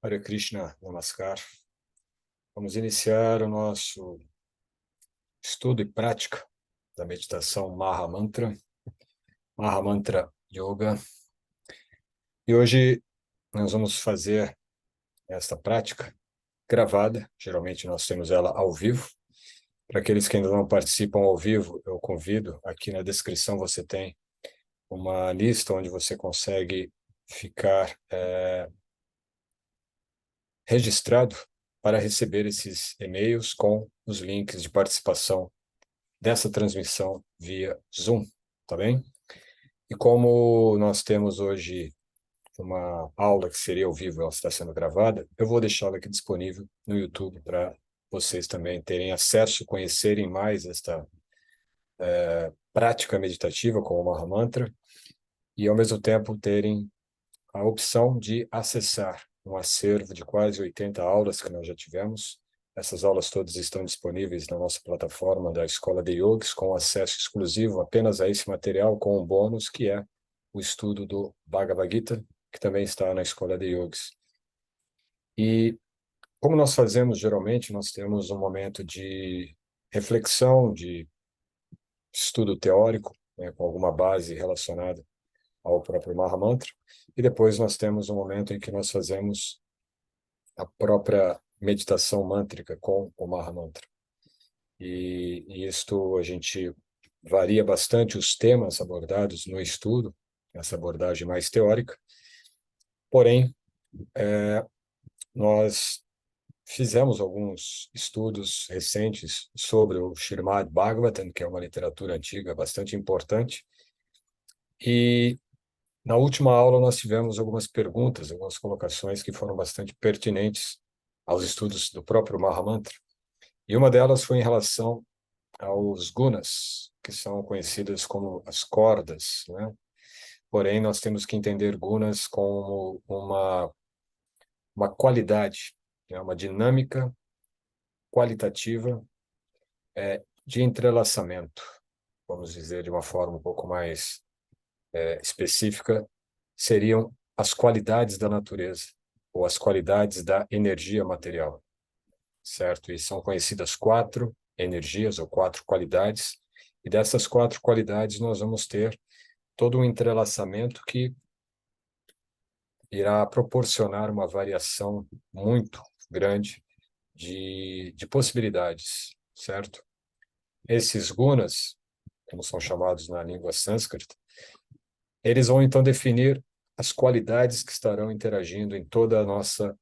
Hare Krishna, Namaskar. Vamos iniciar o nosso estudo e prática da meditação Mahamantra, Mahamantra Yoga. E hoje nós vamos fazer esta prática gravada. Geralmente nós temos ela ao vivo. Para aqueles que ainda não participam ao vivo, eu convido, aqui na descrição você tem uma lista onde você consegue ficar registrado para receber esses e-mails com os links de participação dessa transmissão via Zoom, tá bem? E como nós temos hoje uma aula que seria ao vivo, ela está sendo gravada, eu vou deixá-la aqui disponível no YouTube para vocês também terem acesso, conhecerem mais esta prática meditativa com o Mahamantra e, ao mesmo tempo, terem a opção de acessar um acervo de quase 80 aulas que nós já tivemos. Essas aulas todas estão disponíveis na nossa plataforma da Escola de Yogis, com acesso exclusivo apenas a esse material, com um bônus, que é o estudo do Bhagavad Gita, que também está na Escola de Yogis. E, como nós fazemos geralmente, nós temos um momento de reflexão, de estudo teórico, né, com alguma base relacionada ao próprio Mahamantra, e depois nós temos um momento em que nós fazemos a própria meditação mântrica com o Mahamantra. E isto a gente varia bastante os temas abordados no estudo, essa abordagem mais teórica, porém, nós fizemos alguns estudos recentes sobre o Srimad Bhagavatam, que é uma literatura antiga bastante importante, e na última aula nós tivemos algumas perguntas, algumas colocações que foram bastante pertinentes aos estudos do próprio Mahamantra, e uma delas foi em relação aos gunas, que são conhecidas como as cordas, né? Porém, nós temos que entender gunas como uma qualidade, né? Uma dinâmica qualitativa de entrelaçamento, vamos dizer de uma forma um pouco mais específica, seriam as qualidades da natureza, ou as qualidades da energia material, certo? E são conhecidas 4 energias, ou 4 qualidades, e dessas 4 qualidades nós vamos ter todo um entrelaçamento que irá proporcionar uma variação muito grande de possibilidades, certo? Esses gunas, como são chamados na língua sânscrita, eles vão então definir as qualidades que estarão interagindo em toda a nossa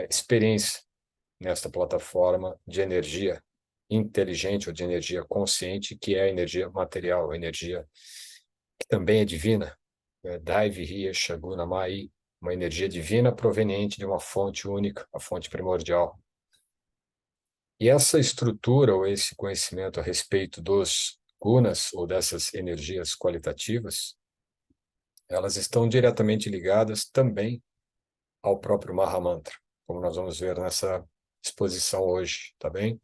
experiência nesta plataforma de energia inteligente ou de energia consciente, que é a energia material, a energia que também é divina, Daivi Riya Shaguna Mai, uma energia divina proveniente de uma fonte única, a fonte primordial. E essa estrutura ou esse conhecimento a respeito dos gunas ou dessas energias qualitativas, elas estão diretamente ligadas também ao próprio Mahamantra, como nós vamos ver nessa exposição hoje, tá bem?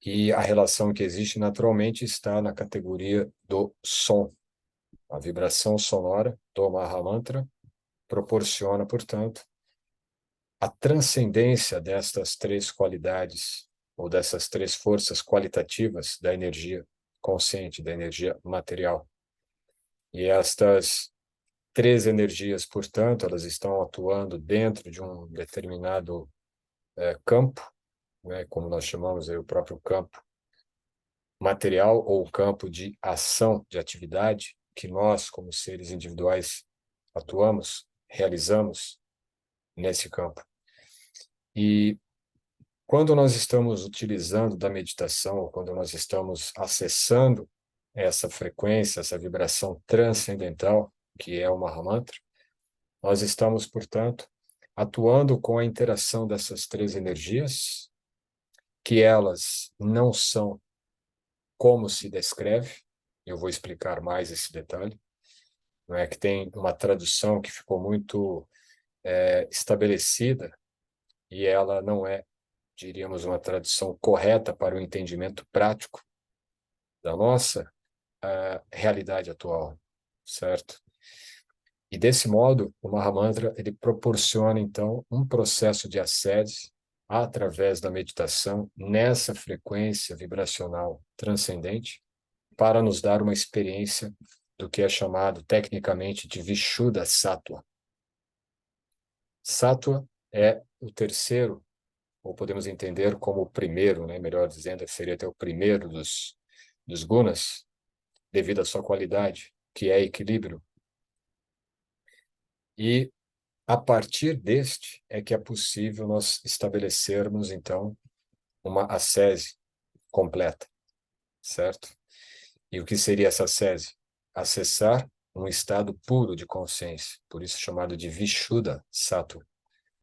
E a relação que existe naturalmente está na categoria do som. A vibração sonora do Mahamantra proporciona, portanto, a transcendência destas 3 qualidades, ou dessas 3 forças qualitativas da energia consciente, da energia material. E estas 3 energias, portanto, elas estão atuando dentro de um determinado campo, né, como nós chamamos aí o próprio campo material, ou campo de ação, de atividade, que nós, como seres individuais, atuamos, realizamos nesse campo. E quando nós estamos utilizando da meditação, ou quando nós estamos acessando essa frequência, essa vibração transcendental, que é o Mahamantra, nós estamos, portanto, atuando com a interação dessas 3 energias, que elas não são como se descreve, eu vou explicar mais esse detalhe, não é que tem uma tradução que ficou muito estabelecida, e ela não é, diríamos, uma tradução correta para o entendimento prático da nossa realidade atual, certo? E desse modo, o Mahamantra ele proporciona então um processo de ascese através da meditação nessa frequência vibracional transcendente para nos dar uma experiência do que é chamado tecnicamente de Vishuddha Sattva. Sattva é o terceiro, ou podemos entender como o primeiro, né? Melhor dizendo, seria até o primeiro dos gunas, devido à sua qualidade, que é equilíbrio. E a partir deste é que é possível nós estabelecermos, então, uma ascese completa, certo? E o que seria essa ascese? Acessar um estado puro de consciência, por isso chamado de Vishuddha Sattva.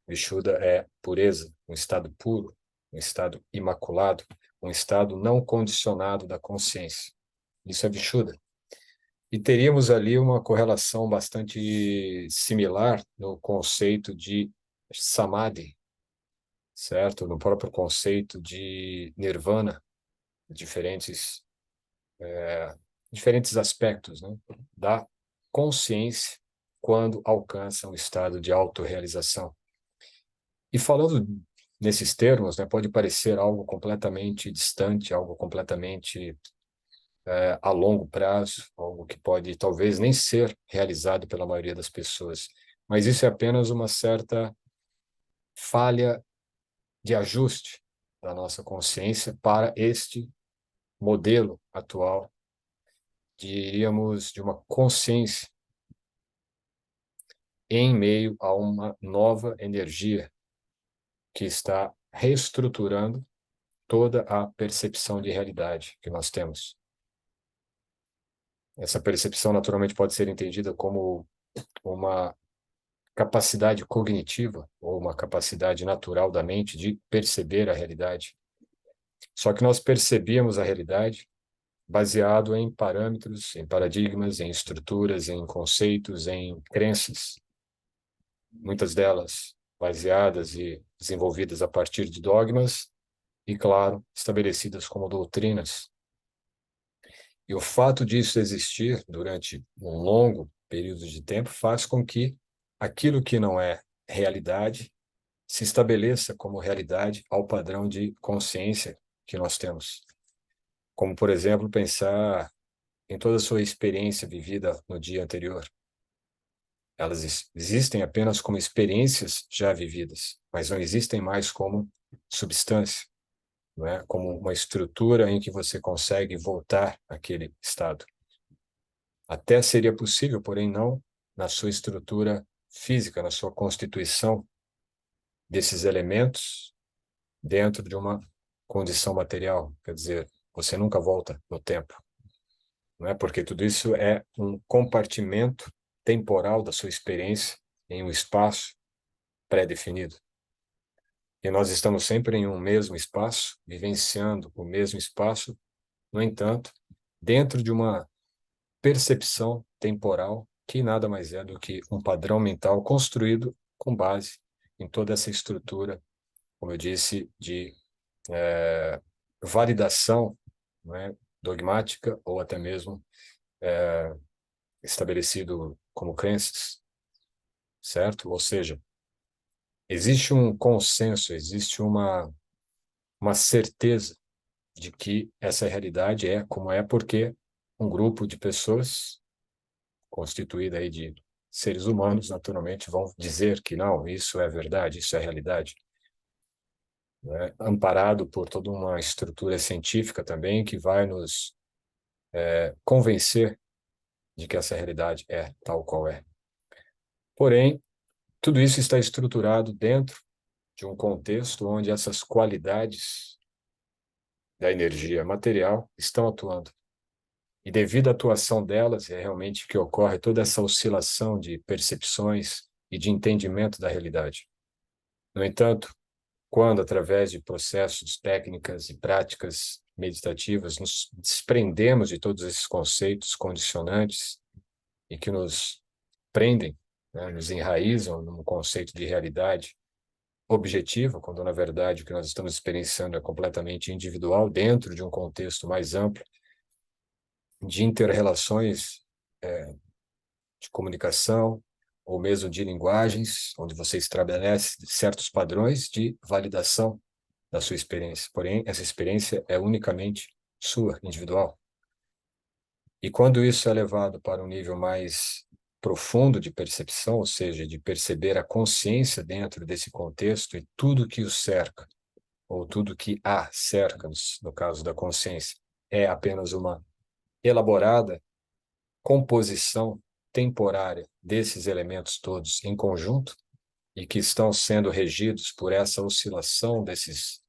Vishuddha é pureza, um estado puro, um estado imaculado, um estado não condicionado da consciência. Isso é Vishuddha. E teríamos ali uma correlação bastante similar no conceito de Samadhi, certo? No próprio conceito de Nirvana, diferentes, diferentes aspectos, né, da consciência quando alcança um estado de autorrealização. E falando nesses termos, né, pode parecer algo completamente distante, algo completamente a longo prazo, algo que pode talvez nem ser realizado pela maioria das pessoas. Mas isso é apenas uma certa falha de ajuste da nossa consciência para este modelo atual, diríamos, de uma consciência em meio a uma nova energia que está reestruturando toda a percepção de realidade que nós temos. Essa percepção, naturalmente, pode ser entendida como uma capacidade cognitiva ou uma capacidade natural da mente de perceber a realidade. Só que nós percebíamos a realidade baseado em parâmetros, em paradigmas, em estruturas, em conceitos, em crenças, muitas delas baseadas e desenvolvidas a partir de dogmas e, claro, estabelecidas como doutrinas. E o fato disso existir durante um longo período de tempo faz com que aquilo que não é realidade se estabeleça como realidade ao padrão de consciência que nós temos. Como, por exemplo, pensar em toda a sua experiência vivida no dia anterior. Elas existem apenas como experiências já vividas, mas não existem mais como substância, não é? Como uma estrutura em que você consegue voltar àquele estado. Até seria possível, porém não na sua estrutura física, na sua constituição desses elementos dentro de uma condição material. Quer dizer, você nunca volta no tempo, não é? Porque tudo isso é um compartimento temporal da sua experiência em um espaço pré-definido. E nós estamos sempre em um mesmo espaço, vivenciando o mesmo espaço, no entanto, dentro de uma percepção temporal que nada mais é do que um padrão mental construído com base em toda essa estrutura, como eu disse, de validação, não é, dogmática ou até mesmo estabelecido como crenças, certo? Ou seja, existe um consenso, existe uma certeza de que essa realidade é como é porque um grupo de pessoas constituída aí de seres humanos, naturalmente, vão dizer que não, isso é verdade, isso é realidade, né? Amparado por toda uma estrutura científica também que vai nos convencer de que essa realidade é tal qual é. Porém, tudo isso está estruturado dentro de um contexto onde essas qualidades da energia material estão atuando. E devido à atuação delas, é realmente que ocorre toda essa oscilação de percepções e de entendimento da realidade. No entanto, quando, através de processos, técnicas e práticas meditativas, nos desprendemos de todos esses conceitos condicionantes e que nos prendem, né, nos enraizam num conceito de realidade objetiva, quando, na verdade, o que nós estamos experienciando é completamente individual, dentro de um contexto mais amplo de inter-relações de comunicação, ou mesmo de linguagens, onde você estabelece certos padrões de validação da sua experiência. Porém, essa experiência é unicamente sua, individual. E quando isso é levado para um nível mais profundo de percepção, ou seja, de perceber a consciência dentro desse contexto e tudo que o cerca, ou tudo que a cerca, no caso da consciência, é apenas uma elaborada composição temporária desses elementos todos em conjunto e que estão sendo regidos por essa oscilação desses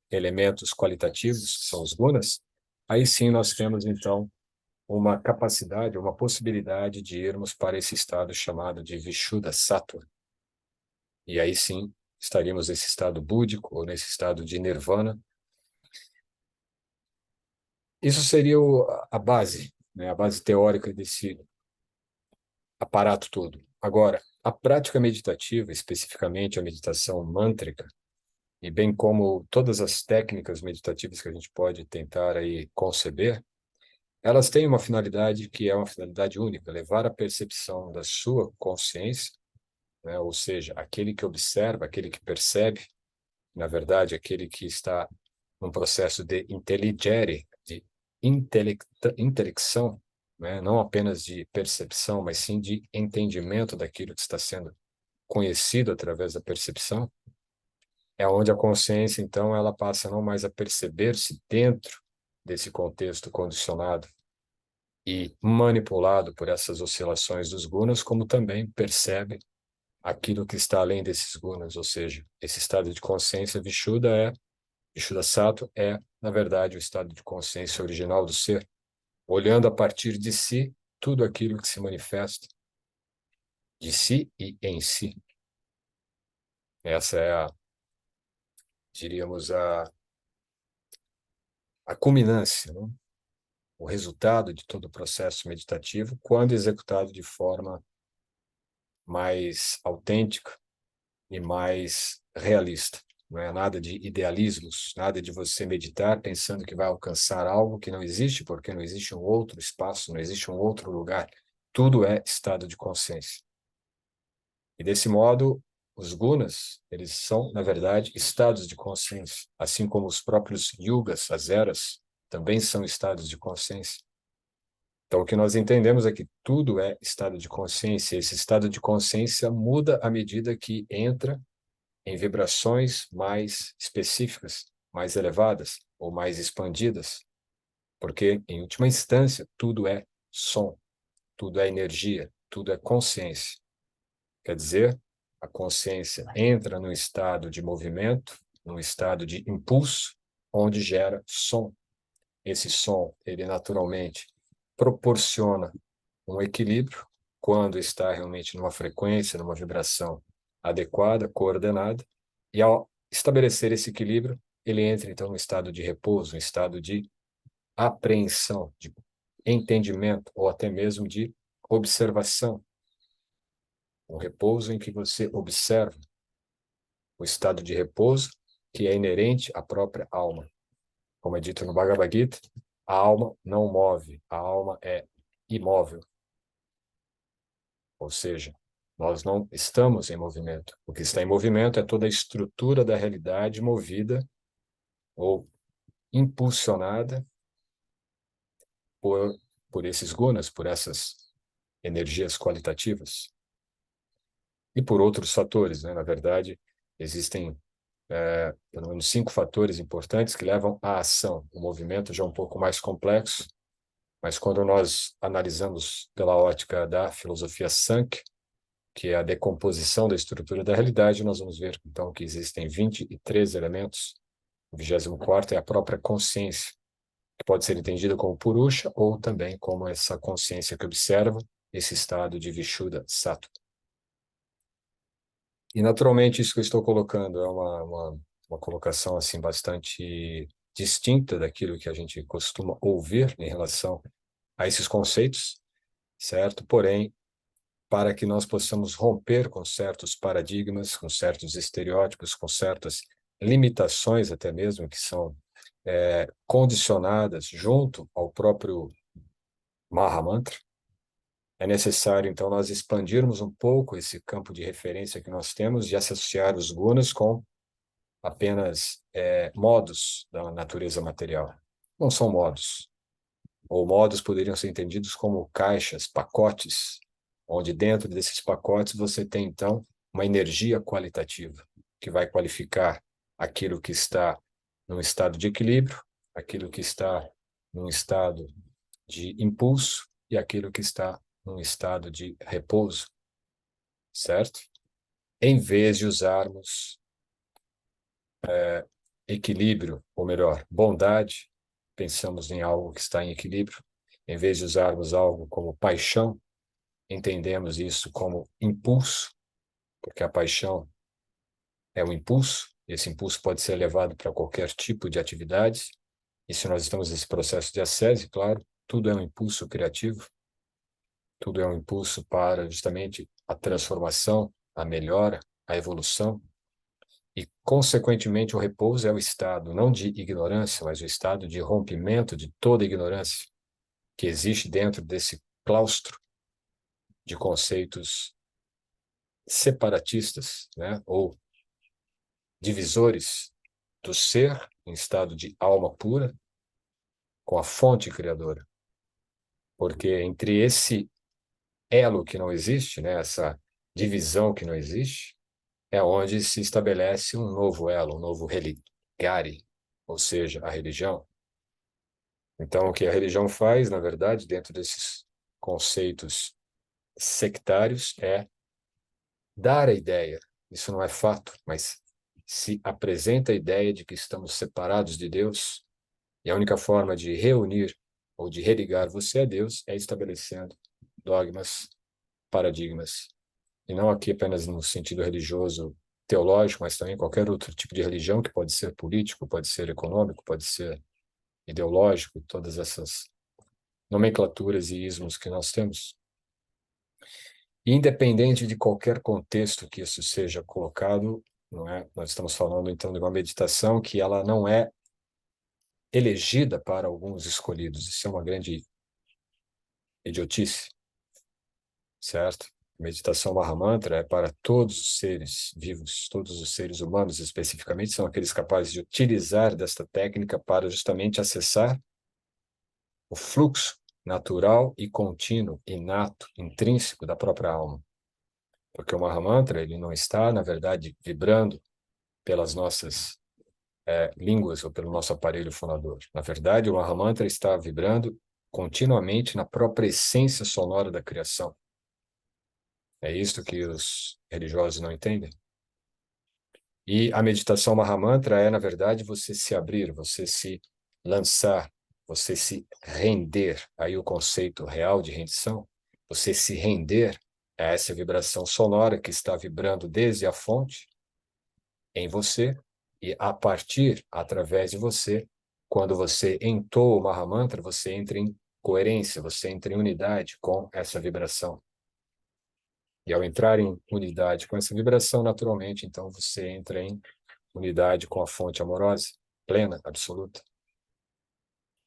elementos qualitativos, que são os gunas, aí sim nós temos, então, uma capacidade, uma possibilidade de irmos para esse estado chamado de Vishuddha Sattva. E aí sim estaríamos nesse estado búdico ou nesse estado de Nirvana. Isso seria a base, né, a base teórica desse aparato todo. Agora, a prática meditativa, especificamente a meditação mântrica, e bem como todas as técnicas meditativas que a gente pode tentar aí conceber, elas têm uma finalidade que é uma finalidade única, levar a percepção da sua consciência, né, ou seja, aquele que observa, aquele que percebe, na verdade, aquele que está num processo de intelligere, de intelecção, né, não apenas de percepção, mas sim de entendimento daquilo que está sendo conhecido através da percepção, é onde a consciência, então, ela passa não mais a perceber-se dentro desse contexto condicionado e manipulado por essas oscilações dos gunas, como também percebe aquilo que está além desses gunas, ou seja, esse estado de consciência Vishuddha Sattva é, na verdade, o estado de consciência original do ser, olhando a partir de si tudo aquilo que se manifesta de si e em si. Essa é diríamos, a culminância, né? O resultado de todo o processo meditativo, quando executado de forma mais autêntica e mais realista. Não é nada de idealismos, nada de você meditar pensando que vai alcançar algo que não existe, porque não existe um outro espaço, não existe um outro lugar. Tudo é estado de consciência. E desse modo, os gunas, eles são, na verdade, estados de consciência, assim como os próprios yugas, as eras, também são estados de consciência. Então, o que nós entendemos é que tudo é estado de consciência. Esse estado de consciência muda à medida que entra em vibrações mais específicas, mais elevadas ou mais expandidas, porque, em última instância, tudo é som, tudo é energia, tudo é consciência. Quer dizer, a consciência entra num estado de movimento, num estado de impulso, onde gera som. Esse som, ele naturalmente proporciona um equilíbrio quando está realmente numa frequência, numa vibração adequada, coordenada, e ao estabelecer esse equilíbrio, ele entra então no estado de repouso, um estado de apreensão, de entendimento ou até mesmo de observação, um repouso em que você observa o estado de repouso que é inerente à própria alma. Como é dito no Bhagavad Gita, a alma não move, a alma é imóvel. Ou seja, nós não estamos em movimento. O que está em movimento é toda a estrutura da realidade movida ou impulsionada por, por esses gunas, por essas energias qualitativas. E por outros fatores, né? Na verdade, existem pelo menos 5 fatores importantes que levam à ação. O movimento já é um pouco mais complexo, mas quando nós analisamos pela ótica da filosofia Sankhya, que é a decomposição da estrutura da realidade, nós vamos ver, então, que existem 23 elementos. O 24º é a própria consciência, que pode ser entendida como Purusha ou também como essa consciência que observa esse estado de Vishuddha Sattva. E, naturalmente, isso que eu estou colocando é uma colocação assim bastante distinta daquilo que a gente costuma ouvir em relação a esses conceitos, certo? Porém, para que nós possamos romper com certos paradigmas, com certos estereótipos, com certas limitações até mesmo que são condicionadas junto ao próprio Mahamantra, É necessário, então, nós expandirmos um pouco esse campo de referência que nós temos de associar os gunas com apenas modos da natureza material. Não são modos. Ou modos poderiam ser entendidos como caixas, pacotes, onde dentro desses pacotes você tem, então, uma energia qualitativa, que vai qualificar aquilo que está num estado de equilíbrio, aquilo que está num estado de impulso e aquilo que está num estado de repouso, certo? Em vez de usarmos equilíbrio, ou melhor, bondade, pensamos em algo que está em equilíbrio. Em vez de usarmos algo como paixão, entendemos isso como impulso, porque a paixão é um impulso, esse impulso pode ser levado para qualquer tipo de atividade, e se nós estamos nesse processo de ascese, claro, tudo é um impulso criativo, tudo é um impulso para justamente a transformação, a melhora, a evolução. E, consequentemente, o repouso é o estado não de ignorância, mas o estado de rompimento de toda ignorância que existe dentro desse claustro de conceitos separatistas, né, ou divisores do ser em estado de alma pura com a fonte criadora. Porque entre esse elo que não existe, né, essa divisão que não existe, é onde se estabelece um novo elo, um novo religare, ou seja, a religião. Então, o que a religião faz, na verdade, dentro desses conceitos sectários, é dar a ideia, isso não é fato, mas se apresenta a ideia de que estamos separados de Deus, e a única forma de reunir ou de religar você a Deus é estabelecendo dogmas, paradigmas, e não aqui apenas no sentido religioso, teológico, mas também qualquer outro tipo de religião, que pode ser político, pode ser econômico, pode ser ideológico, todas essas nomenclaturas e ismos que nós temos. Independente de qualquer contexto que isso seja colocado, não é? Nós estamos falando então de uma meditação que ela não é elegida para alguns escolhidos. Isso é uma grande idiotice, certo? Meditação Mahamantra é para todos os seres vivos, todos os seres humanos especificamente, são aqueles capazes de utilizar desta técnica para justamente acessar o fluxo natural e contínuo, inato, intrínseco da própria alma. Porque o Mahamantra, ele não está, na verdade, vibrando pelas nossas línguas ou pelo nosso aparelho fonador. Na verdade, o Mahamantra está vibrando continuamente na própria essência sonora da criação. É isto que os religiosos não entendem. E a meditação Mahamantra é, na verdade, você se abrir, você se lançar, você se render. Aí o conceito real de rendição, você se render a essa vibração sonora que está vibrando desde a fonte em você e a partir, através de você, quando você entoa o Mahamantra, você entra em coerência, você entra em unidade com essa vibração. E ao entrar em unidade com essa vibração, naturalmente, então você entra em unidade com a fonte amorosa, plena, absoluta.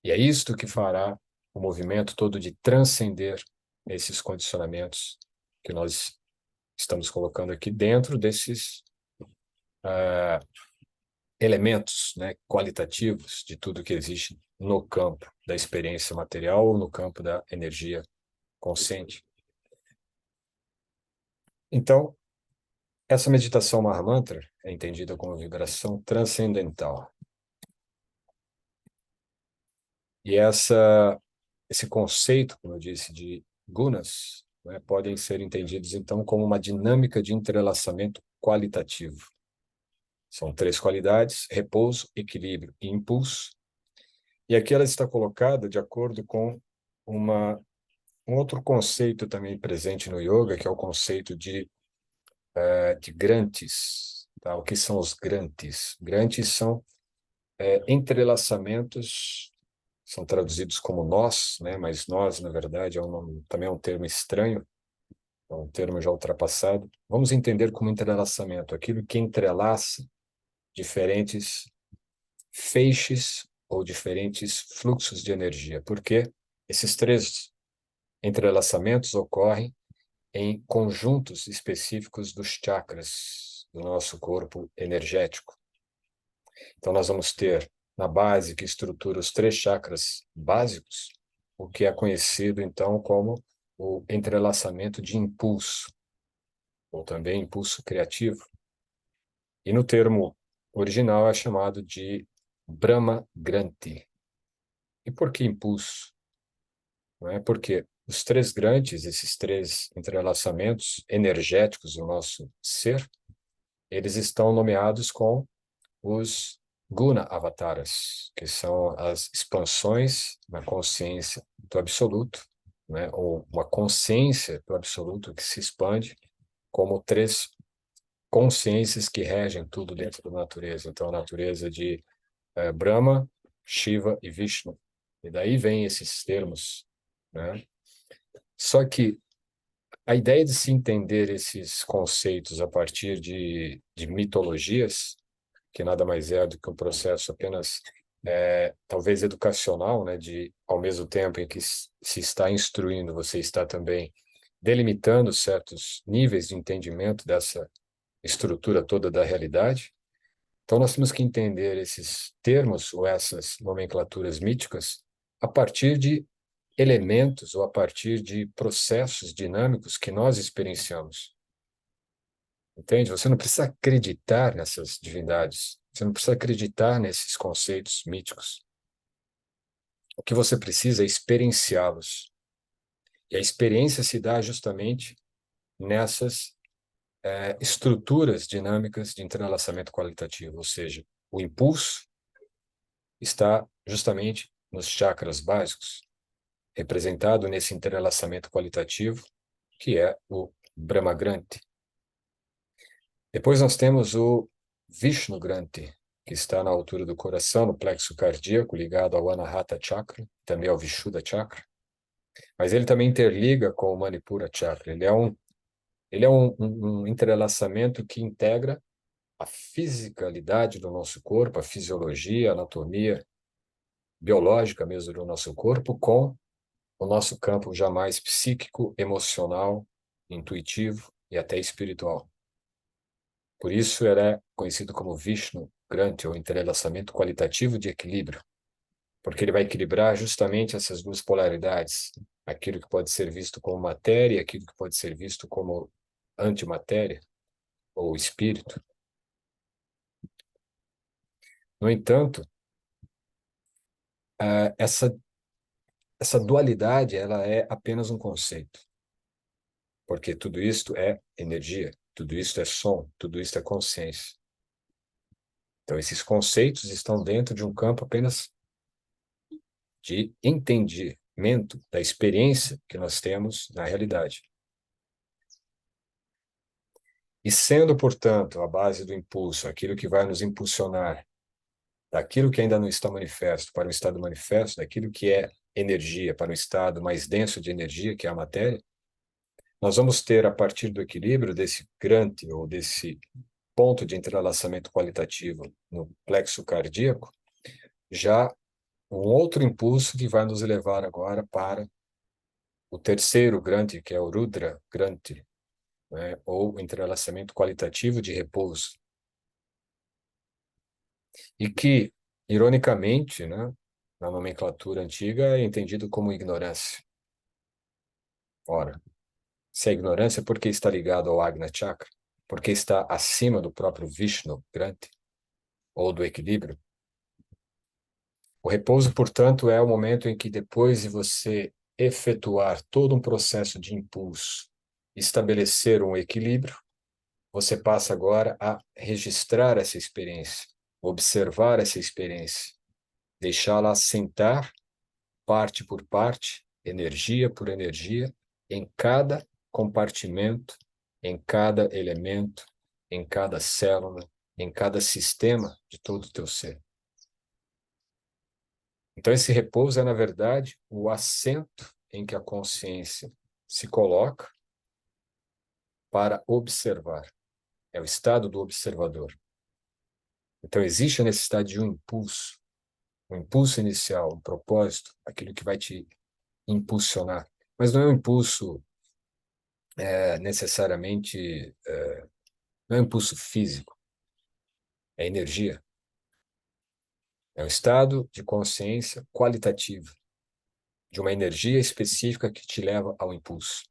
E é isto que fará o movimento todo de transcender esses condicionamentos que nós estamos colocando aqui dentro desses elementos, né, qualitativos de tudo que existe no campo da experiência material ou no campo da energia consciente. Então, essa meditação Mahamantra é entendida como vibração transcendental. E esse conceito, como eu disse, de gunas, né, podem ser entendidos, então, como uma dinâmica de entrelaçamento qualitativo. São 3 qualidades: repouso, equilíbrio e impulso. E aqui ela está colocada de acordo com um outro conceito também presente no yoga, que é o conceito de grantes. Tá? O que são os grantes? Grantes são entrelaçamentos, são traduzidos como nós, né? Mas nós, na verdade, também é um termo estranho, é um termo já ultrapassado. Vamos entender como entrelaçamento, aquilo que entrelaça diferentes feixes ou diferentes fluxos de energia. Porque esses 3 entrelaçamentos ocorrem em conjuntos específicos dos chakras do nosso corpo energético. Então, nós vamos ter na base que estrutura os 3 chakras básicos, o que é conhecido, então, como o entrelaçamento de impulso, ou também impulso criativo. E no termo original é chamado de Brahma Granthi. E por que impulso? Não é porque os 3 grantes, esses 3 entrelaçamentos energéticos do nosso ser, eles estão nomeados com os Guna Avataras, que são as expansões na consciência do absoluto, né? Ou uma consciência do absoluto que se expande como 3 consciências que regem tudo dentro da natureza. Então, a natureza de Brahma, Shiva e Vishnu. E daí vem esses termos, né? Só que a ideia de se entender esses conceitos a partir de mitologias, que nada mais é do que um processo apenas, talvez educacional, né? De, ao mesmo tempo em que se está instruindo, você está também delimitando certos níveis de entendimento dessa estrutura toda da realidade. Então, nós temos que entender esses termos ou essas nomenclaturas míticas a partir de elementos ou a partir de processos dinâmicos que nós experienciamos. Entende? Você não precisa acreditar nessas divindades, você não precisa acreditar nesses conceitos míticos. O que você precisa é experienciá-los. E a experiência se dá justamente nessas estruturas dinâmicas de entrelaçamento qualitativo, ou seja, o impulso está justamente nos chakras básicos, representado nesse entrelaçamento qualitativo, que é o Brahma Granthi. Depois nós temos o Vishnu Granthi, que está na altura do coração, no plexo cardíaco, ligado ao Anahata Chakra, também ao Vishuddha Chakra, mas ele também interliga com o Manipura Chakra. Ele é um entrelaçamento que integra a fisicalidade do nosso corpo, a fisiologia, a anatomia biológica mesmo do nosso corpo, com o nosso campo jamais psíquico, emocional, intuitivo e até espiritual. Por isso, ele é conhecido como Vishnu Granthi, ou entrelaçamento qualitativo de equilíbrio, porque ele vai equilibrar justamente essas 2 polaridades, aquilo que pode ser visto como matéria e aquilo que pode ser visto como antimatéria, ou espírito. No entanto, essa dualidade ela é apenas um conceito, porque tudo isto é energia, tudo isto é som, tudo isto é consciência. Então, esses conceitos estão dentro de um campo apenas de entendimento da experiência que nós temos na realidade. E sendo, portanto, a base do impulso, aquilo que vai nos impulsionar daquilo que ainda não está manifesto para o estado manifesto, daquilo que é energia para o estado mais denso de energia, que é a matéria, nós vamos ter, a partir do equilíbrio desse Granthi, ou desse ponto de entrelaçamento qualitativo no plexo cardíaco, já um outro impulso que vai nos levar agora para o terceiro Granthi, que é o Rudra Granthi, né? Ou entrelaçamento qualitativo de repouso. E que, ironicamente, né, na nomenclatura antiga, é entendido como ignorância. Ora, se é ignorância, por que está ligado ao Agna Chakra? Porque está acima do próprio Vishnu Granthi, ou do equilíbrio. O repouso, portanto, é o momento em que, depois de você efetuar todo um processo de impulso, estabelecer um equilíbrio, você passa agora a registrar essa experiência, observar essa experiência, deixá-la assentar parte por parte, energia por energia, em cada compartimento, em cada elemento, em cada célula, em cada sistema de todo o teu ser. Então, esse repouso é, na verdade, o assento em que a consciência se coloca para observar. É o estado do observador. Então, existe a necessidade de um impulso inicial, um propósito, aquilo que vai te impulsionar. Mas não é um impulso necessariamente, não é um impulso físico, é energia. É um estado de consciência qualitativo, de uma energia específica que te leva ao impulso.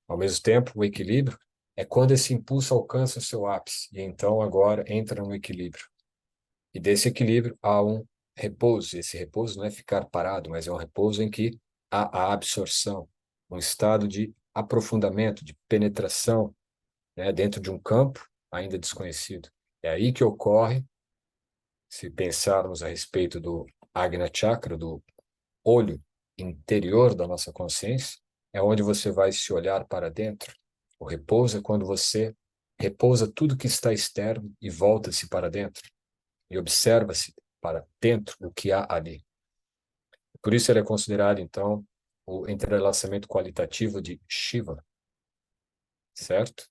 Ao mesmo tempo, o equilíbrio é quando esse impulso alcança o seu ápice, e então agora entra no equilíbrio. E desse equilíbrio há um repouso. Esse repouso não é ficar parado, mas é um repouso em que há a absorção, um estado de aprofundamento, de penetração, né, dentro de um campo ainda desconhecido. É aí que ocorre, se pensarmos a respeito do Agna Chakra, do olho interior da nossa consciência, é onde você vai se olhar para dentro. O repouso é quando você repousa tudo que está externo e volta-se para dentro e observa-se para dentro o que há ali. Por isso ele é considerado, então, o entrelaçamento qualitativo de Shiva, certo?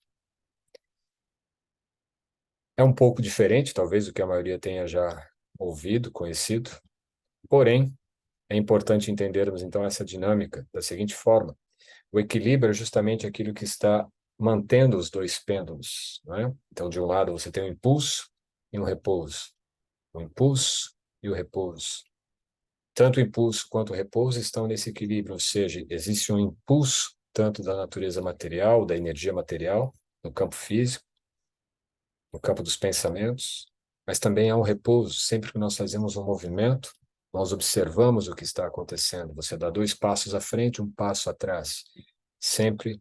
É um pouco diferente, talvez, do que a maioria tenha já ouvido, conhecido, porém, é importante entendermos, então, essa dinâmica da seguinte forma. O equilíbrio é justamente aquilo que está mantendo os dois pêndulos, não é? Então, de um lado, você tem o impulso e um repouso. O impulso e o repouso. Tanto o impulso quanto o repouso estão nesse equilíbrio, ou seja, existe um impulso tanto da natureza material, da energia material, no campo físico, no campo dos pensamentos, mas também há um repouso. Sempre que nós fazemos um movimento, nós observamos o que está acontecendo. Você dá 2 passos à frente, 1 passo atrás. Sempre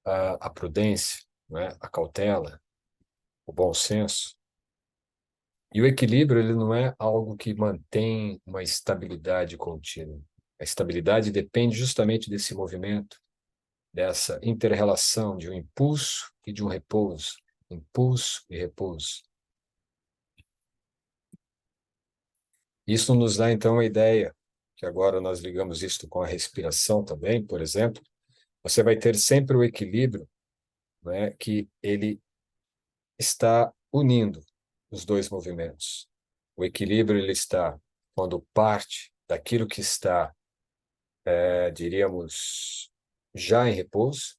a prudência, né? A cautela, o bom senso. E o equilíbrio, ele não é algo que mantém uma estabilidade contínua. A estabilidade depende justamente desse movimento, dessa inter-relação de um impulso e de um repouso. Impulso e repouso. Isso nos dá, então, a ideia, que agora nós ligamos isto com a respiração também, por exemplo, você vai ter sempre o equilíbrio, né, que ele está unindo os dois movimentos. O equilíbrio ele está quando parte daquilo que está, diríamos, já em repouso,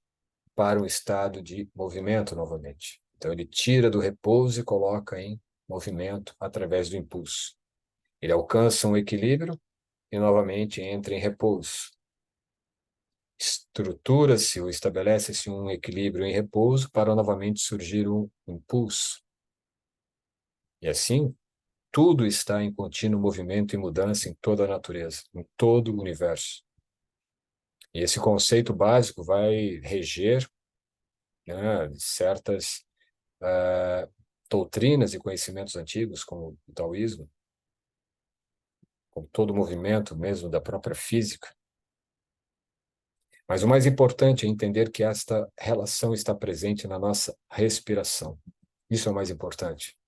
para um estado de movimento novamente. Então, ele tira do repouso e coloca em movimento através do impulso. Ele alcança um equilíbrio e novamente entra em repouso. Estrutura-se ou estabelece-se um equilíbrio em repouso para novamente surgir um impulso. E assim, tudo está em contínuo movimento e mudança em toda a natureza, em todo o universo. E esse conceito básico vai reger, né, certas doutrinas e conhecimentos antigos, como o taoísmo, como todo o movimento mesmo da própria física. Mas o mais importante é entender que esta relação está presente na nossa respiração. Isso é o mais importante.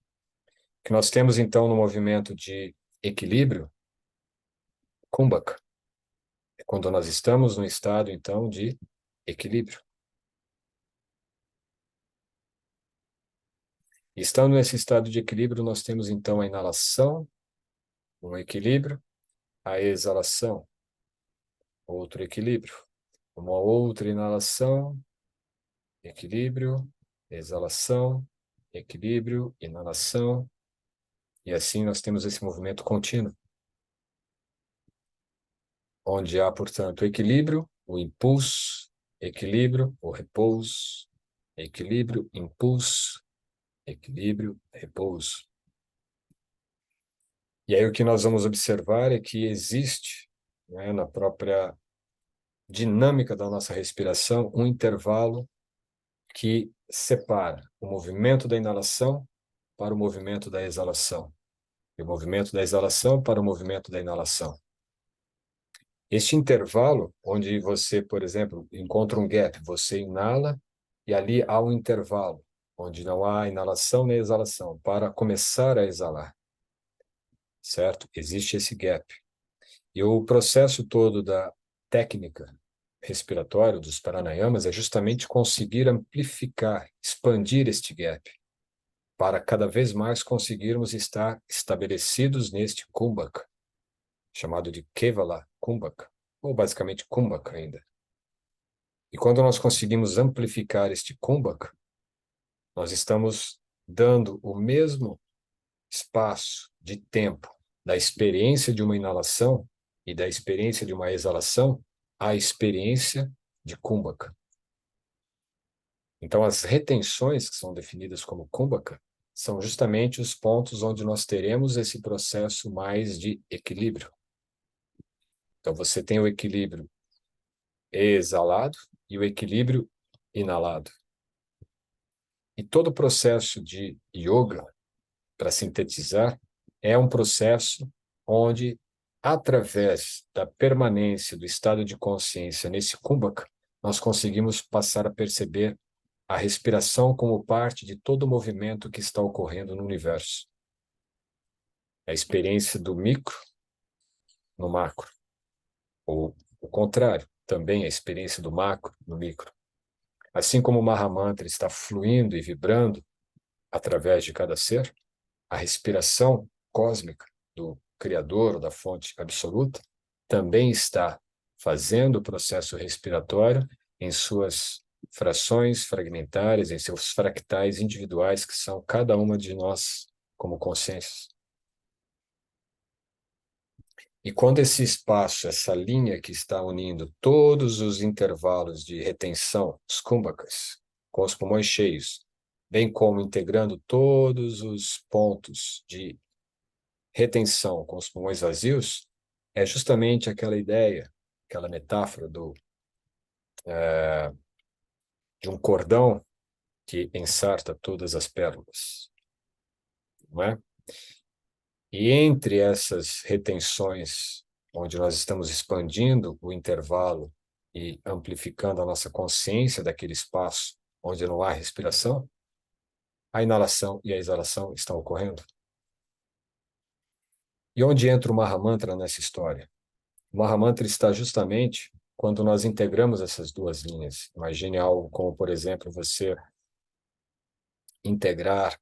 O que nós temos, então, no movimento de equilíbrio, Kumbhaka, é quando nós estamos no estado, então, de equilíbrio. E estando nesse estado de equilíbrio, nós temos, então, a inalação, um equilíbrio, a exalação, outro equilíbrio. Uma outra inalação, equilíbrio, exalação, equilíbrio, inalação, e assim nós temos esse movimento contínuo, onde há, portanto, equilíbrio, o impulso, equilíbrio, o repouso, equilíbrio, impulso, equilíbrio, repouso. E aí o que nós vamos observar é que existe, né, na própria dinâmica da nossa respiração, um intervalo que separa o movimento da inalação para o movimento da exalação, e o movimento da exalação para o movimento da inalação. Este intervalo, onde você, por exemplo, encontra um gap, você inala e ali há um intervalo, onde não há inalação nem exalação, para começar a exalar, certo? Existe esse gap. E o processo todo da técnica respiratória, dos pranayamas, é justamente conseguir amplificar, expandir este gap, para cada vez mais conseguirmos estar estabelecidos neste Kumbhaka, chamado de Kevala Kumbhaka, ou basicamente Kumbhaka ainda. E quando nós conseguimos amplificar este kumbhaka, nós estamos dando o mesmo espaço de tempo da experiência de uma inalação e da experiência de uma exalação à experiência de kumbhaka. Então, as retenções que são definidas como kumbhaka são justamente os pontos onde nós teremos esse processo mais de equilíbrio. Então, você tem o equilíbrio exalado e o equilíbrio inalado. E todo o processo de yoga, para sintetizar, é um processo onde, através da permanência do estado de consciência nesse kumbhaka, nós conseguimos passar a perceber a respiração como parte de todo o movimento que está ocorrendo no universo. A experiência do micro no macro, ou o contrário, também a experiência do macro no micro. Assim como o Mahamantra está fluindo e vibrando através de cada ser, a respiração cósmica do Criador, ou da fonte absoluta, também está fazendo o processo respiratório em suas frações fragmentárias, em seus fractais individuais, que são cada uma de nós como consciências. E quando esse espaço, essa linha que está unindo todos os intervalos de retenção, os kumbhakas, com os pulmões cheios, bem como integrando todos os pontos de retenção com os pulmões vazios, é justamente aquela ideia, aquela metáfora de um cordão que ensarta todas as pérolas, não é? E entre essas retenções, onde nós estamos expandindo o intervalo e amplificando a nossa consciência daquele espaço onde não há respiração, a inalação e a exalação estão ocorrendo. E onde entra o Mahamantra nessa história? O Mahamantra está justamente quando nós integramos essas duas linhas. Imagine algo como, por exemplo, você integrar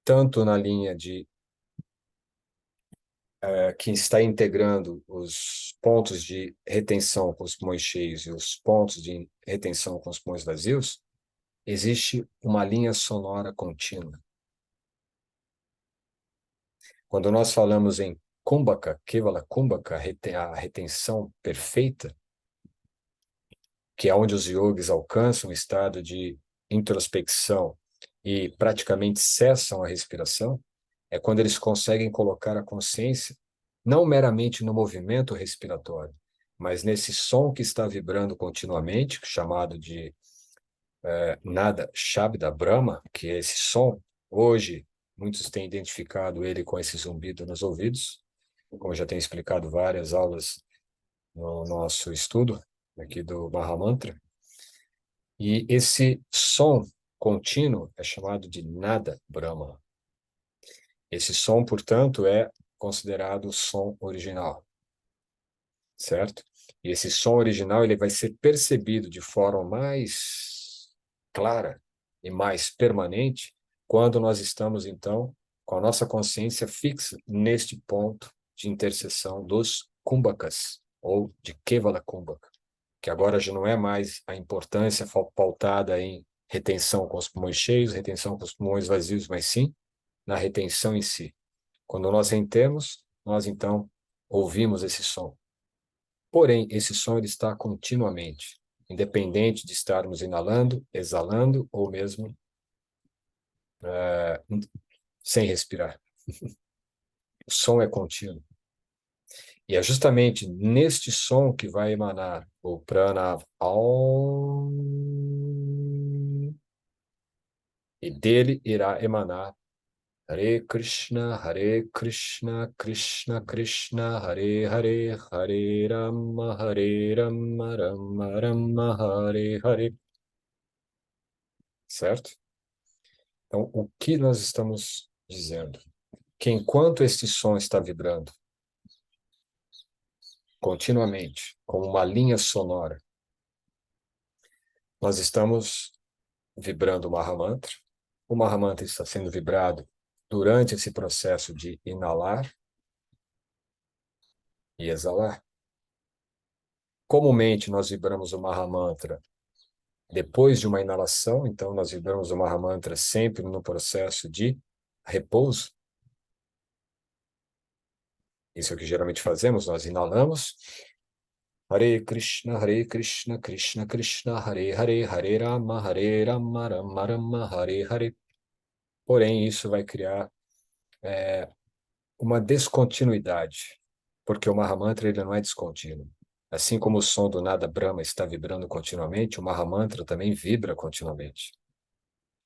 tanto na linha de que está integrando os pontos de retenção com os pulmões cheios e os pontos de retenção com os pulmões vazios, existe uma linha sonora contínua. Quando nós falamos em Kumbhaka, Kevala Kumbhaka, a retenção perfeita, que é onde os yogis alcançam o estado de introspecção e praticamente cessam a respiração, é quando eles conseguem colocar a consciência não meramente no movimento respiratório, mas nesse som que está vibrando continuamente, chamado de Nada Shabda Brahma, que é esse som. Hoje, muitos têm identificado ele com esse zumbido nos ouvidos, como eu já tenho explicado várias aulas no nosso estudo aqui do Mahamantra. E esse som contínuo é chamado de Nada Brahma. Esse som, portanto, é considerado o som original, certo? E esse som original ele vai ser percebido de forma mais clara e mais permanente quando nós estamos, então, com a nossa consciência fixa neste ponto de interseção dos kumbhakas, ou de Kevala Kumbhaka, que agora já não é mais a importância pautada em retenção com os pulmões cheios, retenção com os pulmões vazios, mas sim na retenção em si. Quando nós retemos, nós então ouvimos esse som. Porém, esse som ele está continuamente, independente de estarmos inalando, exalando ou mesmo sem respirar. O som é contínuo. E é justamente neste som que vai emanar o prana Aum, e dele irá emanar Hare Krishna, Krishna Krishna, Hare Hare, Hare Rama, Rama Rama, Hare Hare. Certo? Então, o que nós estamos dizendo? Que enquanto este som está vibrando continuamente, como uma linha sonora, nós estamos vibrando o Mahamantra. O Mahamantra está sendo vibrado durante esse processo de inalar e exalar. Comumente, nós vibramos o Mahamantra depois de uma inalação, então nós vibramos o Mahamantra sempre no processo de repouso. Isso é o que geralmente fazemos, nós inalamos. Hare Krishna, Krishna Krishna, Hare Hare, Hare Rama, Rama Rama, Hare Hare. Porém, isso vai criar uma descontinuidade, porque o Mahamantra ele não é descontínuo. Assim como o som do nada Brahma está vibrando continuamente, o Mahamantra também vibra continuamente.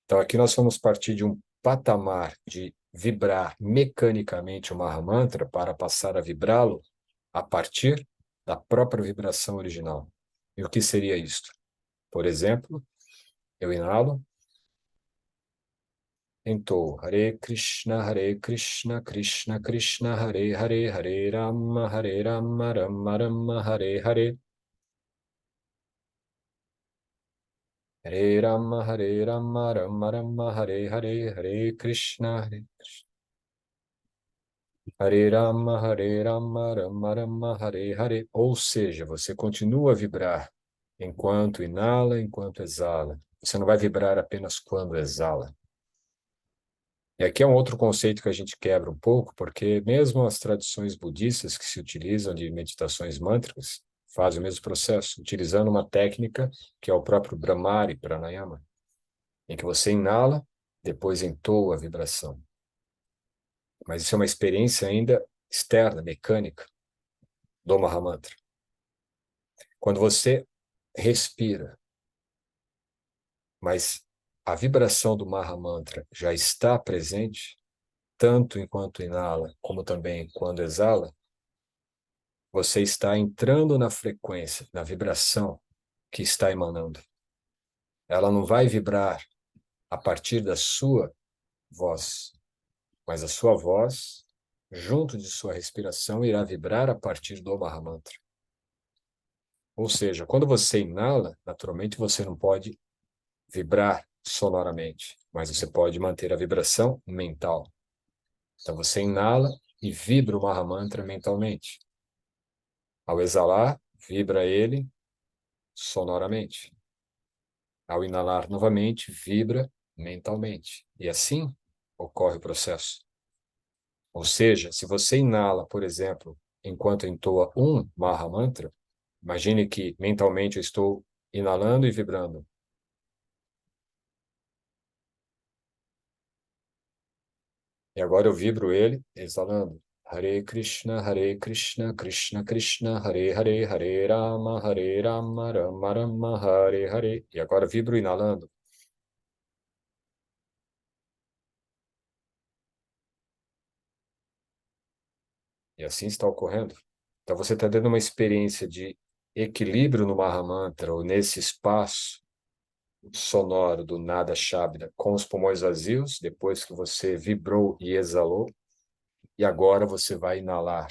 Então, aqui nós vamos partir de um patamar de vibrar mecanicamente o Mahamantra para passar a vibrá-lo a partir da própria vibração original. E o que seria isto? Por exemplo, eu inalo, entoo Hare Krishna, Krishna Krishna, Hare Hare, Hare Rama, Rama Rama, Hare Hare. Hare Rama, Rama Rama, Hare Hare, Hare Krishna, Hare Krishna. Hare Rama, Rama Rama, Hare Hare. Ou seja, você continua a vibrar enquanto inala, enquanto exala. Você não vai vibrar apenas quando exala. E aqui é um outro conceito que a gente quebra um pouco, porque mesmo as tradições budistas que se utilizam de meditações mântricas fazem o mesmo processo, utilizando uma técnica que é o próprio Brahmari Pranayama, em que você inala, depois entoa a vibração. Mas isso é uma experiência ainda externa, mecânica, do Mahamantra. Quando você respira, mas a vibração do Mahamantra já está presente, tanto enquanto inala, como também quando exala, você está entrando na frequência, na vibração que está emanando. Ela não vai vibrar a partir da sua voz, mas a sua voz, junto de sua respiração, irá vibrar a partir do Mahamantra. Ou seja, quando você inala, naturalmente você não pode vibrar sonoramente, mas você pode manter a vibração mental. Então você inala e vibra o Mahamantra mentalmente. Ao exalar, vibra ele sonoramente. Ao inalar novamente, vibra mentalmente. E assim ocorre o processo. Ou seja, se você inala, por exemplo, enquanto entoa um Mahamantra, imagine que mentalmente eu estou inalando e vibrando. E agora eu vibro ele exalando. Hare Krishna, Krishna Krishna, Hare Hare, Hare Rama, Rama Rama, Hare Hare. E agora vibro inalando. E assim está ocorrendo. Então você está tendo uma experiência de equilíbrio no Mahamantra, ou nesse espaço sonoro do Nada Shabda, com os pulmões vazios, depois que você vibrou e exalou, e agora você vai inalar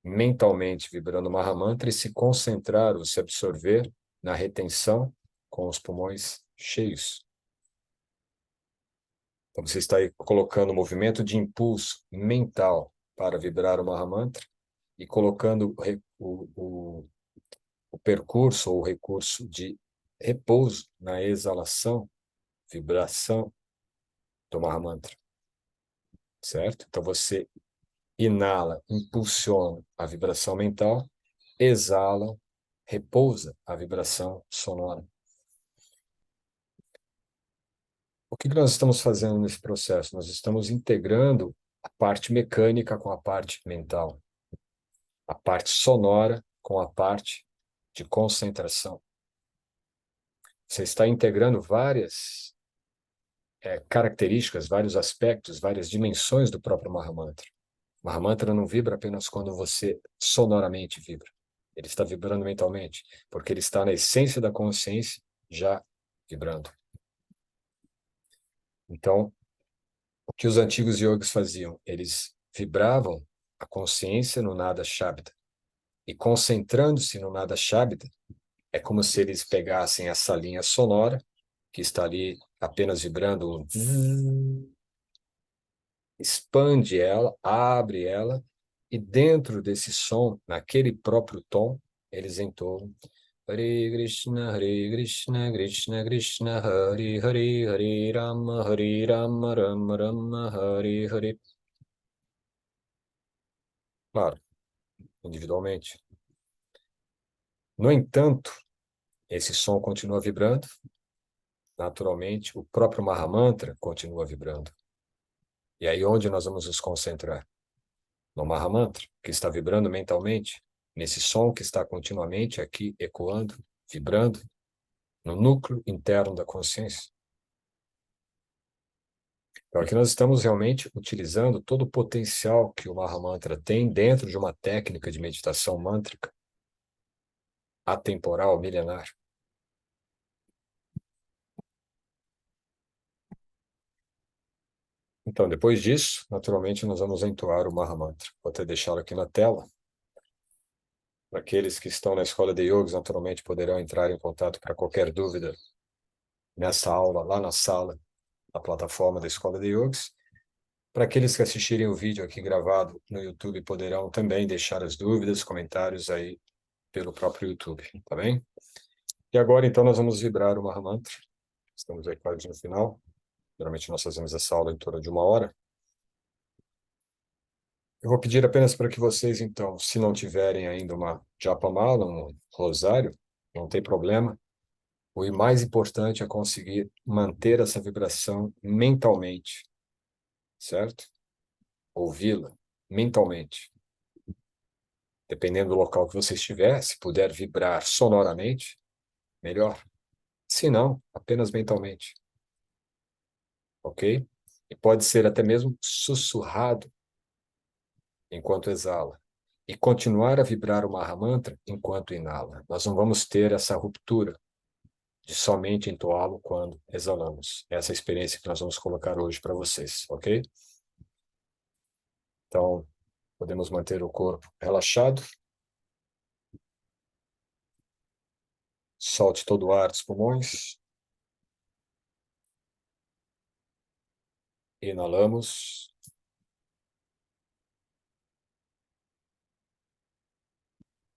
mentalmente, vibrando o Mahamantra, e se concentrar, ou se absorver na retenção com os pulmões cheios. Então você está aí colocando um movimento de impulso mental para vibrar o Mahamantra e colocando o percurso ou o recurso de repouso na exalação, vibração do Mahamantra, certo? Então você inala, impulsiona a vibração mental, exala, repousa a vibração sonora. O que nós estamos fazendo nesse processo? Nós estamos integrando a parte mecânica com a parte mental, a parte sonora com a parte de concentração. Você está integrando várias características, vários aspectos, várias dimensões do próprio Mahamantra. O Mahamantra não vibra apenas quando você sonoramente vibra. Ele está vibrando mentalmente, porque ele está na essência da consciência já vibrando. Então, o que os antigos yogis faziam? Eles vibravam a consciência no nada Shabda. E concentrando-se no nada Shabda, é como se eles pegassem essa linha sonora, que está ali apenas vibrando, expande ela, abre ela, e dentro desse som, naquele próprio tom, eles entoam Hare Krishna, Krishna Krishna, Hare Hare, Hare Rama, Rama Rama, Hare Hare. Claro, individualmente. No entanto, esse som continua vibrando, naturalmente, o próprio Mahamantra continua vibrando. E aí onde nós vamos nos concentrar? No Mahamantra, que está vibrando mentalmente, nesse som que está continuamente aqui ecoando, vibrando, no núcleo interno da consciência. Então, aqui nós estamos realmente utilizando todo o potencial que o Mahamantra tem dentro de uma técnica de meditação mântrica atemporal, milenar. Então, depois disso, naturalmente, nós vamos entoar o Mahamantra. Vou até deixá-lo aqui na tela. Para aqueles que estão na escola de yogis, naturalmente, poderão entrar em contato para qualquer dúvida nessa aula, lá na sala, na plataforma da escola de yogis. Para aqueles que assistirem o vídeo aqui gravado no YouTube, poderão também deixar as dúvidas, comentários aí pelo próprio YouTube, tá bem? E agora, então, nós vamos vibrar o Mahamantra. Estamos aí quase no final. Geralmente nós fazemos essa aula em torno de 1 hora. Eu vou pedir apenas para que vocês, então, se não tiverem ainda uma japamala, um rosário, não tem problema. O mais importante é conseguir manter essa vibração mentalmente, certo? Ouvi-la mentalmente. Dependendo do local que você estiver, se puder vibrar sonoramente, melhor. Se não, apenas mentalmente. Ok? E pode ser até mesmo sussurrado enquanto exala. E continuar a vibrar o Mahamantra enquanto inala. Nós não vamos ter essa ruptura de somente entoá-lo quando exalamos. Essa é a experiência que nós vamos colocar hoje para vocês, ok? Então, podemos manter o corpo relaxado. Solte todo o ar dos pulmões. Inalamos.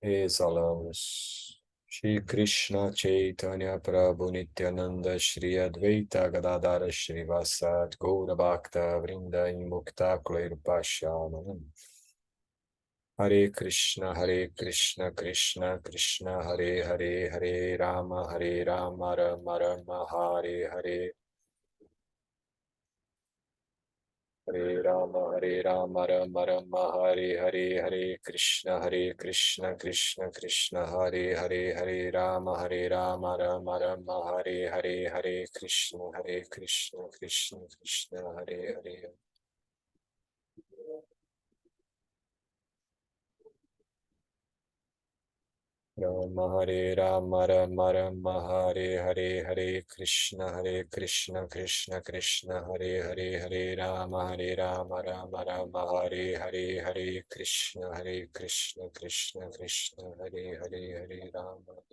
Exalamos. Shri Krishna Chaitanya Prabhu Nityananda Shri Advaita Gadadara Shri Vasat Gaura Bhakta Vrinda Mukta Klairupashyamam. Hare Krishna Krishna Krishna Hare Hare Hare Rama Rama Rama Hare Hare Hare Rama Rama Rama Hare Hare Hare Krishna Krishna Krishna Hare Hare Rama Rama Rama Hare Hare Krishna Krishna Krishna Hare Hare Rama Rama Hare Hare Krishna Krishna Krishna Hare Hare Rama Rama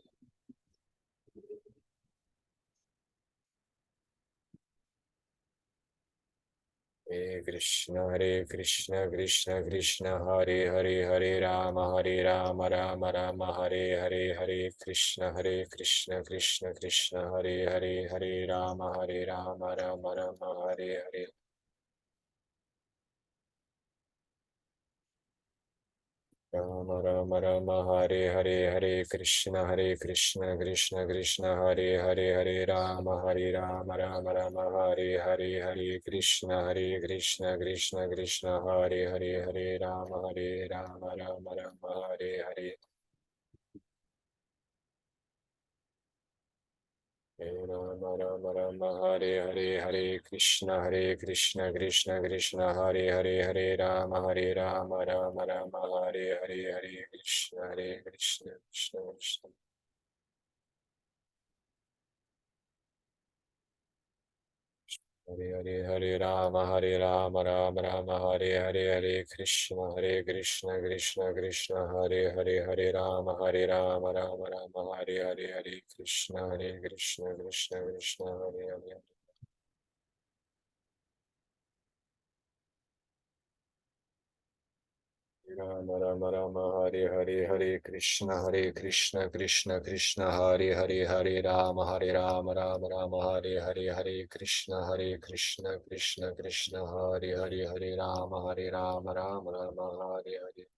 Hare Krishna Krishna Krishna Hare Rama Krishna Krishna Hare Rama Rama Hare Krishna Krishna Hare Rama Rama Hare Hare Krishna Krishna Hare Rama Hare Krishna Krishna Hare Rama Hare Hare Krishna Krishna Hare Rama Rama Hare Krishna Krishna Hare Rama Rama Hare Krishna Krishna Hare Rama Rama Hare Krishna Krishna Hare Rama Rama Rama Hare Hare Hare Krishna Krishna Krishna Hare Hare Hare Rama Rama Rama Hare Hare Krishna Krishna Krishna Hare Hare Rama Rama Hare Hare.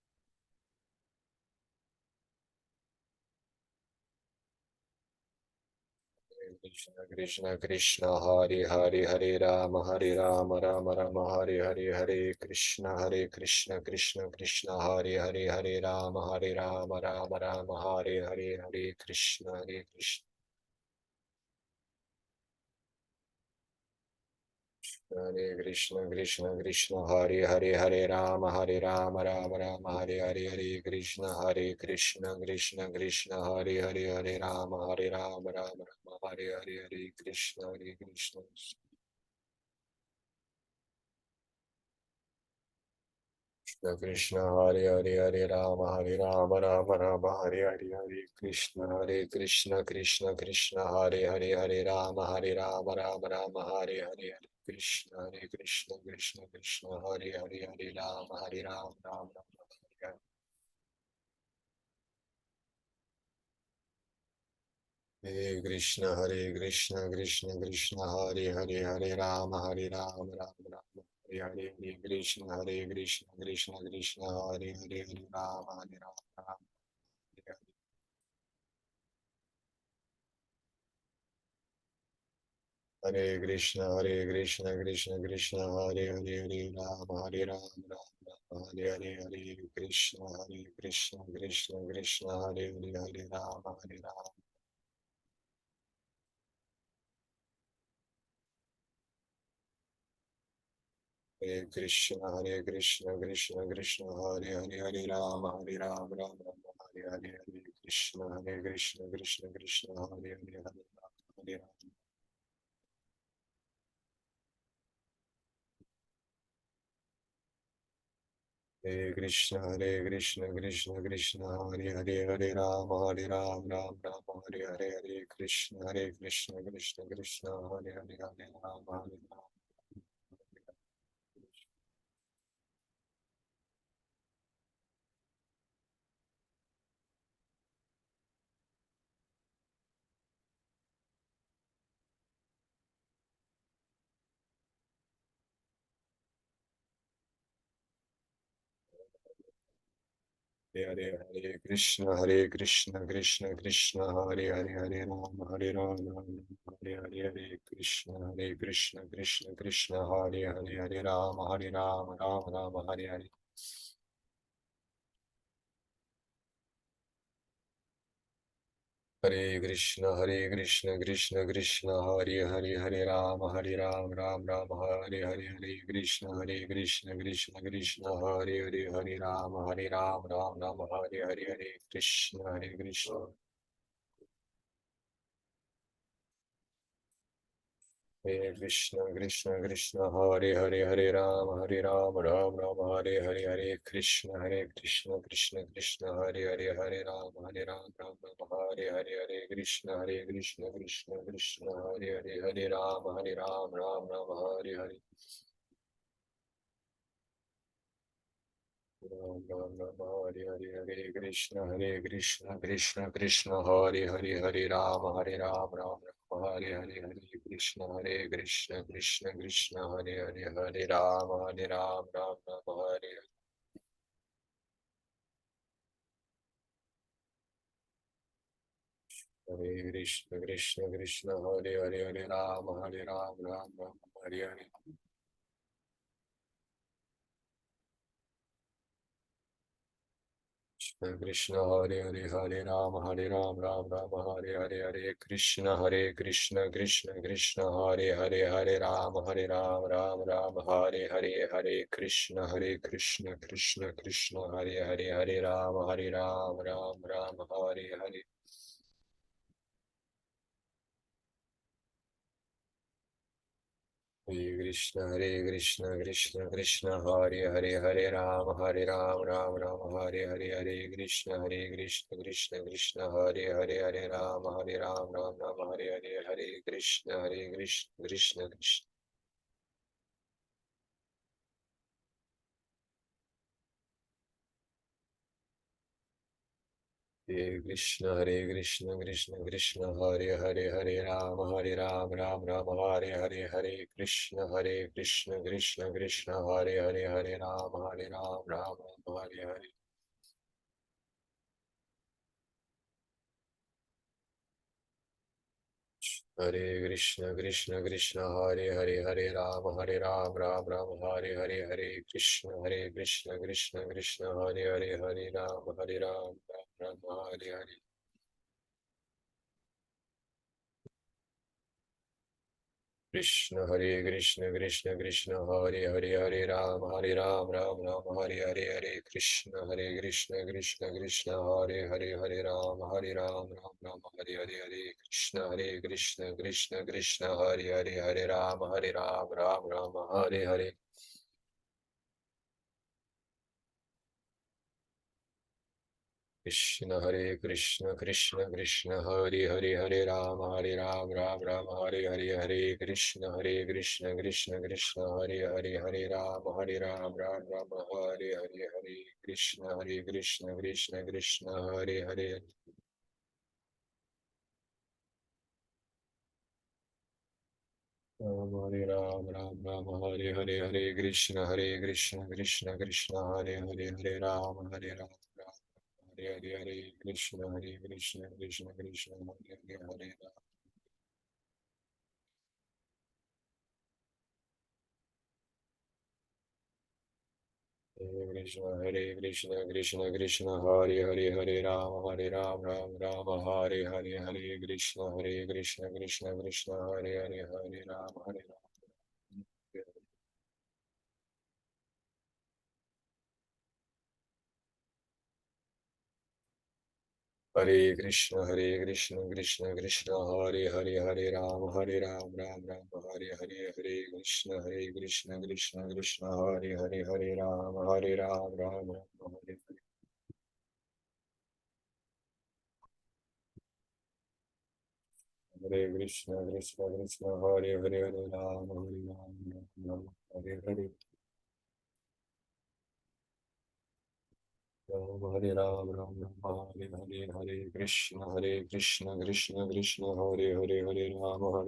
Krishna Krishna Krishna Hare Hare Hare Rama Rama Hare Krishna Krishna Krishna Hare Rama Hare Krishna Krishna Krishna Hare Rama Hare Krishna Krishna Krishna Hare Rama Hare Krishna Krishna Hare Rama Hare Krishna Krishna Krishna Hare Rama Hare Krishna Krishna Hare Rama Hare Hare Krishna Krishna Krishna Hare Rama Hare Krishna Krishna Hare Rama Krishna Krishna Krishna Hare Hare Krishna Krishna Krishna Hare Rama Hare Krishna Krishna Krishna Hare Rama Hare Krishna Krishna Krishna Hare Rama Krishna Krishna Hare Rama Rama Hare Krishna Krishna Krishna Hare Rama Hare Krishna Krishna Krishna Hare Krishna Krishna Krishna Hare Rama Hare Krishna Krishna Krishna Hare Rama Hare Krishna Krishna Hare Rama Hare Krishna Krishna Krishna Hare Rama Hare Krishna Krishna Hare Rama Hare Krishna Hare Rama Hare Hare Krishna Krishna Hare Rama Hare Krishna Krishna Hare Rama Hare Krishna Hare Rama Hare Krishna Hare Rama Hare Krishna Krishna Hare Rama Hare Krishna Krishna Hare Rama Hare Krishna Krishna Hare Rama Hare Krishna Hare Krishna Hare Krishna, Krishna Krishna, Hare Hare, Hare Ram, Ram Ram, Hare Hare, Hare Krishna, Krishna Krishna, Hare Hare, Hare Ram, Ram Ram, Hare Hare. Hare Krishna, Krishna Krishna, Hare Hare, Hare Ram, Ram Ram, Hare Hare, Hare Krishna, Krishna Krishna, Hare Hare, Hare Ram, Ram Ram, Hare Hare. Krishna, Krishna Krishna, Hare Hare, Hare Ram, Ram Ram, Hare Hare, Hare Krishna, Krishna Krishna, Hare Hare, Hare Ram, Ram Ram, Hare Hare, Hare Krishna, Krishna Krishna, Hare Hare, Hare Ram, Ram Ram, Hare Hare. Krishna, Krishna Krishna, Hare Hare, Hare Ram, Ram Ram, Hare Hare, Hare Krishna, Krishna Krishna, Hare Hare, Hare Ram, Ram Ram, Hare Hare, Hare Krishna, Krishna, Hare Hare. Hare Ram, Ram Ram, Hare Hare, Hare Krishna, Krishna Krishna, Hare Hare, Hare Ram, Ram, Hare Hare, Hare Krishna, Krishna Krishna, Hare Hare, Hare Ram. Hare Krishna, Krishna Krishna, Hare Hare, Hare Ram, Ram Ram, Hare Hare, Hare Krishna, Krishna Krishna, Hare Hare, Hare Ram, Hare Ram. Hare Krishna, Krishna Krishna, Hare Hare, Hare Ram, Ram Ram, Hare Hare, Hare Krishna, Krishna Hare Hare, Hare Ram, Ram Ram, Hare Hare. Hare Krishna, Krishna Hare Hare, Hare Ram, Hare Hare. Hare Ram, Ram Ram, Hare Hare, Hare Krishna, Krishna Hare Hare, Hare Ram, Ram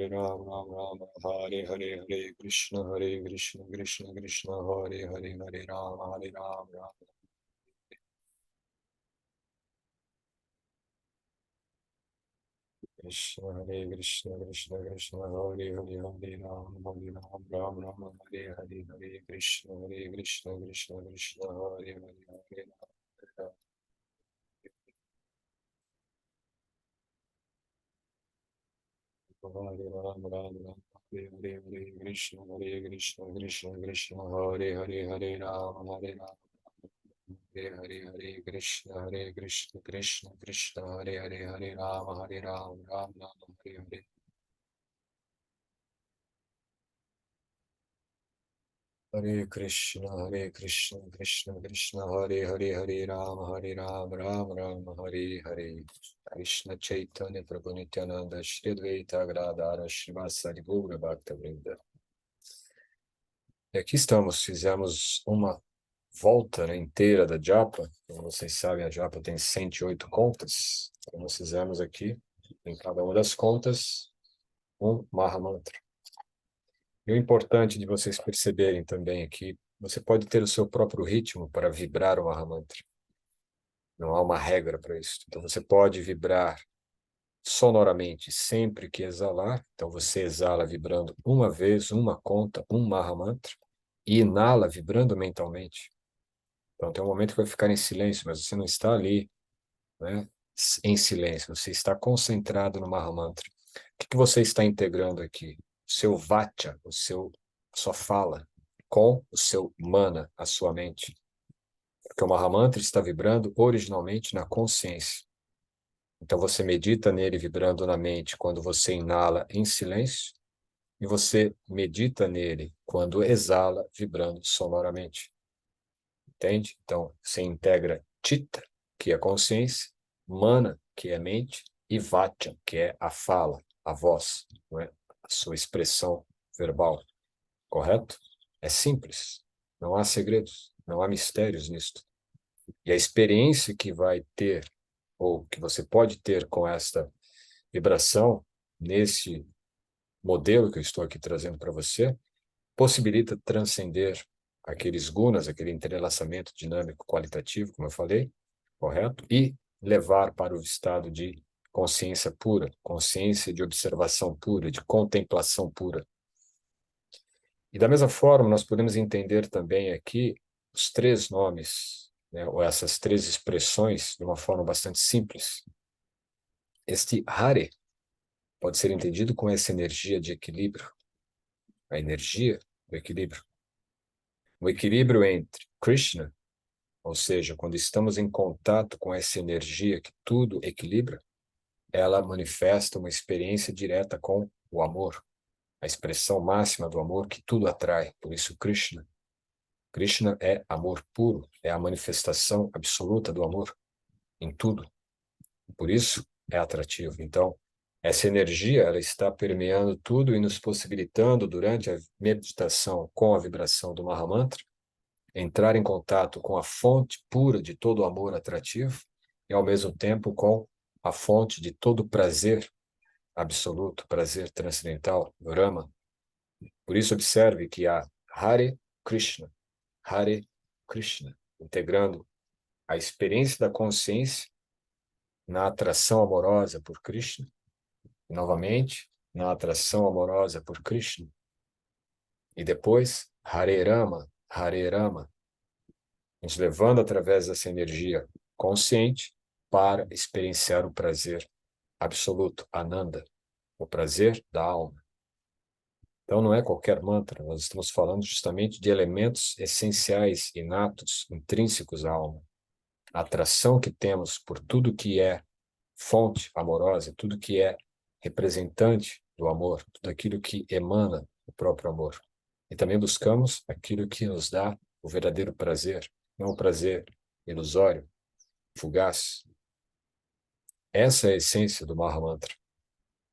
Hare Hare, Hare Krishna, Krishna Hare Hare, Hare Ram. Krishna, Hare Hare, Hare Ram, Ram Hare Hare, Hare Krishna, Krishna Hare Hare, Hare Ram. Hare Ram, Ram Ram, Hare Hare, Hare Krishna, Krishna Hare Hare, Hare Ram, Hare Hare, Hare Krishna, Krishna Hare Hare, Hare Ram, Ram Ram, Hare Hare. Hare Krishna, Krishna Hare Hare, Hare Ram, Ram Ram, Hare Hare. Krishna Chaitanya Prabhu Nityananda Shri Advaita Gadadara Srivasadi Gaura Bhakta Vrinda. E aqui estamos, fizemos uma volta, né, inteira da japa. Como vocês sabem, a japa tem 108 contas. Então, nós fizemos aqui, em cada uma das contas, um Mahamantra. E o importante de vocês perceberem também aqui, você pode ter o seu próprio ritmo para vibrar o Mahamantra. Não há uma regra para isso. Então, você pode vibrar sonoramente sempre que exalar. Então, você exala vibrando uma vez, uma conta, um Mahamantra, e inala vibrando mentalmente. Então, tem um momento que vai ficar em silêncio, mas você não está ali, né, em silêncio, você está concentrado no Mahamantra. O que você está integrando aqui? O seu Vacha, a sua fala, com o seu Mana, a sua mente. Porque o Mahamantra está vibrando originalmente na consciência. Então você medita nele vibrando na mente quando você inala em silêncio, e você medita nele quando exala vibrando sonoramente. Entende? Então você integra Chitta, que é a consciência, Mana, que é a mente, e Vacha, que é a fala, a voz, não é? A sua expressão verbal. Correto? É simples. Não há segredos, não há mistérios nisto. E a experiência que vai ter ou que você pode ter com esta vibração, nesse modelo que eu estou aqui trazendo para você, possibilita transcender aqueles gunas, aquele entrelaçamento dinâmico qualitativo, como eu falei, correto? E levar para o estado de consciência pura, consciência de observação pura, de contemplação pura. E da mesma forma, nós podemos entender também aqui os três nomes, né, ou essas três expressões, de uma forma bastante simples. Este Hare pode ser entendido com essa energia de equilíbrio, a energia do equilíbrio. O equilíbrio entre Krishna, ou seja, quando estamos em contato com essa energia que tudo equilibra, ela manifesta uma experiência direta com o amor, a expressão máxima do amor que tudo atrai. Por isso, Krishna. Krishna é amor puro, é a manifestação absoluta do amor em tudo. Por isso, é atrativo. Então, essa energia, ela está permeando tudo e nos possibilitando, durante a meditação com a vibração do Mahamantra, entrar em contato com a fonte pura de todo o amor atrativo e, ao mesmo tempo, com a fonte de todo prazer absoluto, prazer transcendental, Brahma. Por isso, observe que há Hare Krishna, integrando a experiência da consciência na atração amorosa por Krishna, e, novamente, na atração amorosa por Krishna, e depois Hare Rama, nos levando através dessa energia consciente para experienciar o prazer absoluto, Ananda, o prazer da alma. Então, não é qualquer mantra, nós estamos falando justamente de elementos essenciais, inatos, intrínsecos à alma. A atração que temos por tudo que é fonte amorosa, tudo que é representante do amor, tudo aquilo que emana o próprio amor. E também buscamos aquilo que nos dá o verdadeiro prazer, não o prazer ilusório, fugaz. Essa é a essência do Mahamantra.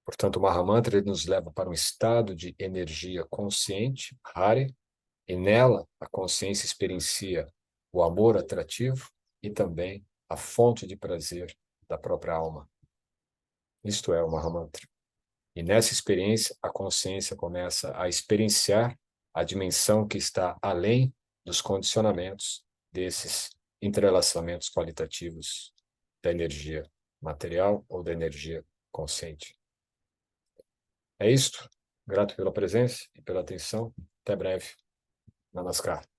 Portanto, o Mahamantra ele nos leva para um estado de energia consciente, Hare, e nela a consciência experiencia o amor atrativo e também a fonte de prazer da própria alma. Isto é o Mahamantra. E nessa experiência, a consciência começa a experienciar a dimensão que está além dos condicionamentos desses entrelaçamentos qualitativos da energia material ou da energia consciente. É isto. Grato pela presença e pela atenção. Até breve. Namaskar.